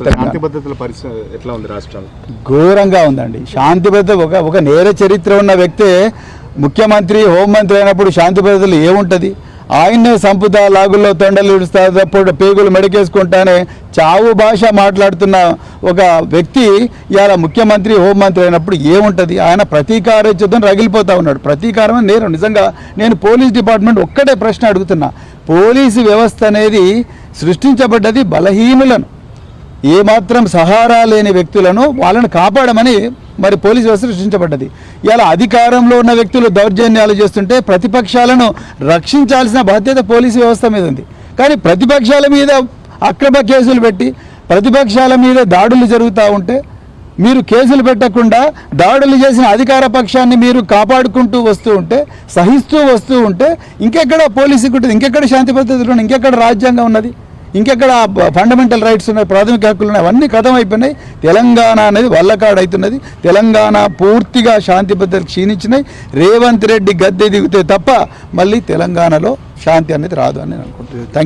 శాంతి భద్రతల పరిస్థితి ఎట్లా ఉంది రాష్ట్రంలో? ఘోరంగా ఉందండి. శాంతి భద్రత ఒక నేర చరిత్ర ఉన్న వ్యక్తే ముఖ్యమంత్రి హోంమంత్రి అయినప్పుడు శాంతి భద్రతలు ఏముంటుంది? ఆయన్నే సంపుతా, లాగుల్లో తొండలు ఇడుస్తా, పేగులు మెడకేసుకుంటానే చావు భాష మాట్లాడుతున్న ఒక వ్యక్తి ఇవాళ ముఖ్యమంత్రి హోంమంత్రి అయినప్పుడు ఏముంటుంది? ఆయన ప్రతీకారోచితం రగిలిపోతూ ఉన్నాడు. ప్రతీకారం నేరం. నిజంగా నేను పోలీస్ డిపార్ట్మెంట్ ఒక్కటే ప్రశ్న అడుగుతున్నా. పోలీసు వ్యవస్థ అనేది సృష్టించబడ్డది బలహీనులను, ఏమాత్రం సహారా లేని వ్యక్తులను వాళ్ళని కాపాడమని మరి పోలీసు వ్యవస్థ సృష్టించబడ్డది. ఇలా అధికారంలో ఉన్న వ్యక్తులు దౌర్జన్యాలు చేస్తుంటే ప్రతిపక్షాలను రక్షించాల్సిన బాధ్యత పోలీసు వ్యవస్థ మీద ఉంది. కానీ ప్రతిపక్షాల మీద అక్రమ కేసులు పెట్టి ప్రతిపక్షాల మీద దాడులు జరుగుతూ ఉంటే మీరు కేసులు పెట్టకుండా దాడులు చేసిన అధికార పక్షాన్ని మీరు కాపాడుకుంటూ వస్తూ ఉంటే, సహిస్తూ వస్తూ ఉంటే ఇంకెక్కడ పోలీసుకు ఉంటుంది? ఇంకెక్కడ శాంతి భద్రతలు ఉన్నాయి? ఇంకెక్కడ రాజ్యాంగం ఉన్నది? ఇంకెక్కడ ఫండమెంటల్ రైట్స్ ఉన్నాయి? ప్రాథమిక హక్కులు ఉన్నాయి? అవన్నీ కథం అయిపోయినాయి. తెలంగాణ అనేది వల్లకాడవుతున్నది. తెలంగాణ పూర్తిగా శాంతి భద్రతలు క్షీణించినాయి. రేవంత్ రెడ్డి గద్దె దిగితే తప్ప మళ్ళీ తెలంగాణలో శాంతి అనేది రాదు అని నేను అనుకుంటున్నాను. Thank you.